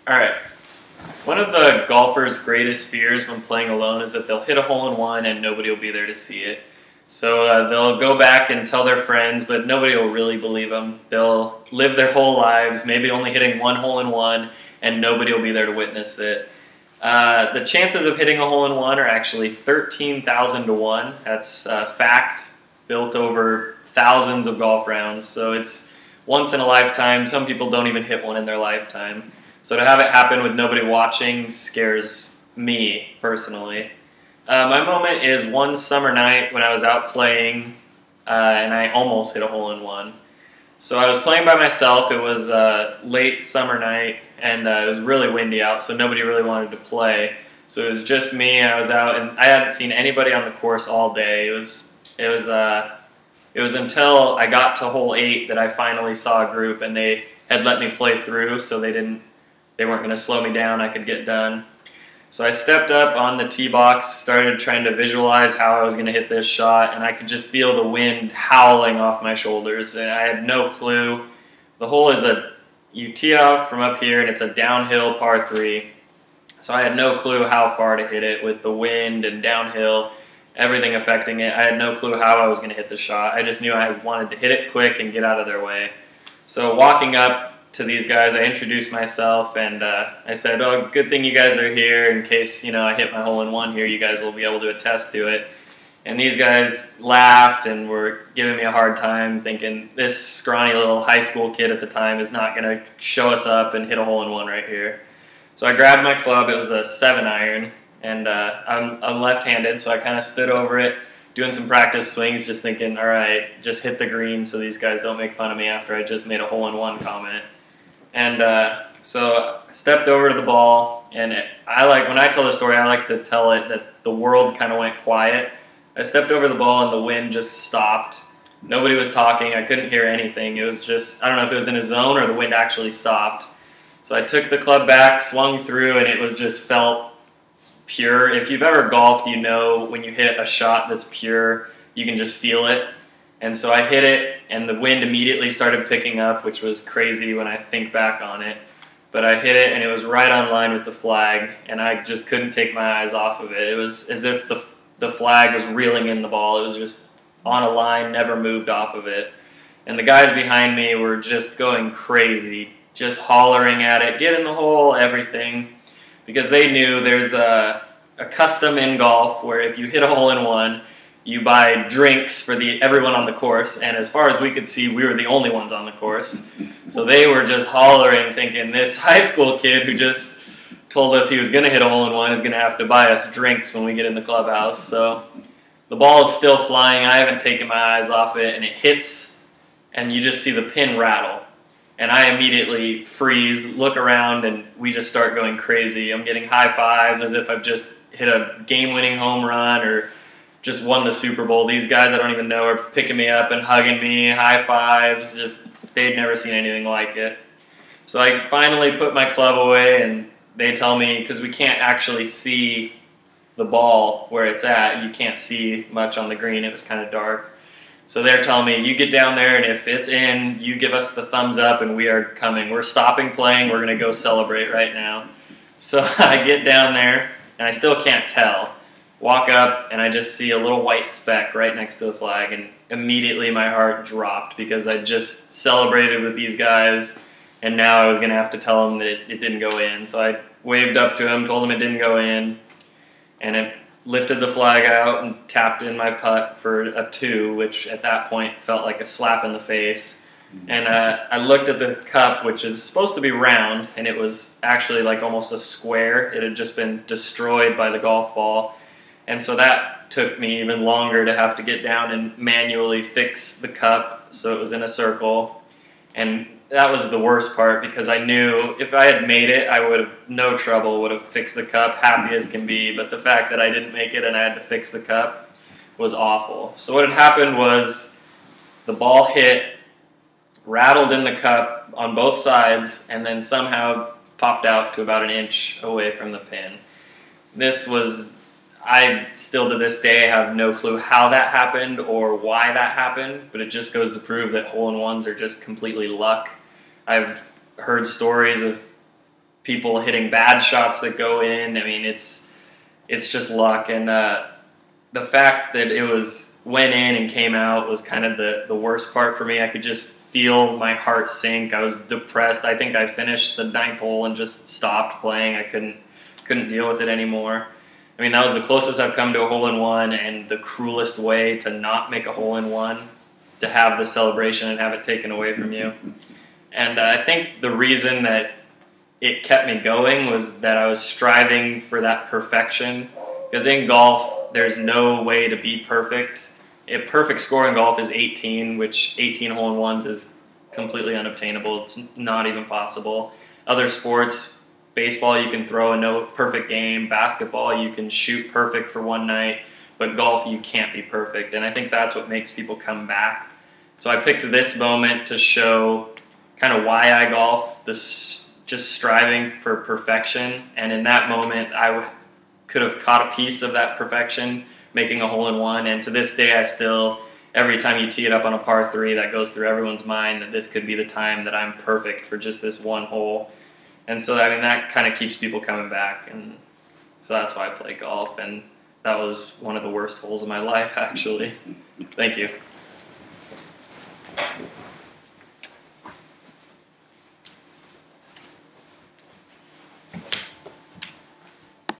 All right. One of the golfer's greatest fears when playing alone is that they'll hit a hole-in-one and nobody will be there to see it. So they'll go back and tell their friends, but nobody will really believe them. They'll live their whole lives, maybe only hitting one hole-in-one, and nobody will be there to witness it. The chances of hitting a hole-in-one are actually 13,000 to 1. That's a fact built over thousands of golf rounds. So it's once in a lifetime. Some people don't even hit one in their lifetime. So to have it happen with nobody watching scares me personally. My moment is one summer night when I was out playing and I almost hit a hole-in-one. So I was playing by myself. It was a late summer night and it was really windy out, so nobody really wanted to play. So it was just me. I was out and I hadn't seen anybody on the course all day. It was until I got to hole 8 that I finally saw a group, and they had let me play through, so they weren't going to slow me down. I could get done. So I stepped up on the tee box, started trying to visualize how I was going to hit this shot, and I could just feel the wind howling off my shoulders, and I had no clue. The hole is you tee off from up here, and it's a downhill par 3. So I had no clue how far to hit it with the wind and downhill, everything affecting it. I had no clue how I was going to hit the shot. I just knew I wanted to hit it quick and get out of their way. So walking up to these guys, I introduced myself and I said, "Oh, good thing you guys are here in case I hit my hole-in-one here. You guys will be able to attest to it." And these guys laughed and were giving me a hard time, thinking this scrawny little high school kid at the time is not going to show us up and hit a hole-in-one right here. So I grabbed my club. It was a 7-iron, and I'm left-handed, so I kind of stood over it, doing some practice swings, just thinking, all right, just hit the green so these guys don't make fun of me after I just made a hole-in-one comment. And so I stepped over to the ball, and when I tell the story, I like to tell it that the world kind of went quiet. I stepped over the ball, and the wind just stopped. Nobody was talking. I couldn't hear anything. It was just, I don't know if it was in a zone or the wind actually stopped. So I took the club back, swung through, and it just felt pure. If you've ever golfed, you know when you hit a shot that's pure, you can just feel it. And so I hit it, and the wind immediately started picking up, which was crazy when I think back on it. But I hit it, and it was right on line with the flag, and I just couldn't take my eyes off of it. It was as if the flag was reeling in the ball. It was just on a line, never moved off of it. And the guys behind me were just going crazy, just hollering at it, get in the hole, everything. Because they knew there's a custom in golf where if you hit a hole-in-one, you buy drinks for everyone on the course, and as far as we could see, we were the only ones on the course. So they were just hollering, thinking this high school kid who just told us he was going to hit a hole-in-one is going to have to buy us drinks when we get in the clubhouse. So the ball is still flying. I haven't taken my eyes off it, and it hits, and you just see the pin rattle. And I immediately freeze, look around, and we just start going crazy. I'm getting high fives as if I've just hit a game-winning home run or just won the Super Bowl. These guys I don't even know are picking me up and hugging me, high fives. Just they'd never seen anything like it. So I finally put my club away, and they tell me, because we can't actually see the ball where it's at, you can't see much on the green. It was kind of dark. So they're telling me, you get down there, and if it's in, you give us the thumbs up, and we are coming. We're stopping playing. We're going to go celebrate right now. So I get down there, and I still can't tell. Walk up, and I just see a little white speck right next to the flag, and immediately my heart dropped because I just celebrated with these guys, and now I was going to have to tell them that it didn't go in. So I waved up to him, told him it didn't go in, and it lifted the flag out and tapped in my putt for a 2, which at that point felt like a slap in the face. And I looked at the cup, which is supposed to be round, and it was actually like almost a square. It had just been destroyed by the golf ball. And so that took me even longer to have to get down and manually fix the cup so it was in a circle. And that was the worst part because I knew if I had made it, I would have no trouble, would have fixed the cup, happy as can be. But the fact that I didn't make it and I had to fix the cup was awful. So what had happened was the ball hit, rattled in the cup on both sides, and then somehow popped out to about 1 inch away from the pin. This was... I still to this day have no clue how that happened or why that happened, but it just goes to prove that hole-in-ones are just completely luck. I've heard stories of people hitting bad shots that go in. I mean, it's just luck, and the fact that it went in and came out was kind of the worst part for me. I could just feel my heart sink. I was depressed. I think I finished the 9th hole and just stopped playing. I couldn't deal with it anymore. I mean, that was the closest I've come to a hole-in-one, and the cruelest way to not make a hole-in-one, to have the celebration and have it taken away from you. And I think the reason that it kept me going was that I was striving for that perfection. Because in golf, there's no way to be perfect. A perfect score in golf is 18, which 18 hole-in-ones is completely unobtainable. It's not even possible. Other sports, baseball, you can throw a perfect game. Basketball, you can shoot perfect for one night. But golf, you can't be perfect. And I think that's what makes people come back. So I picked this moment to show kind of why I golf, just striving for perfection. And in that moment, I could have caught a piece of that perfection, making a hole-in-one. And to this day, I still, every time you tee it up on a par 3, that goes through everyone's mind that this could be the time that I'm perfect for just this one hole. And so, I mean, that kind of keeps people coming back. And so that's why I play golf. And that was one of the worst holes of my life, actually. Thank you.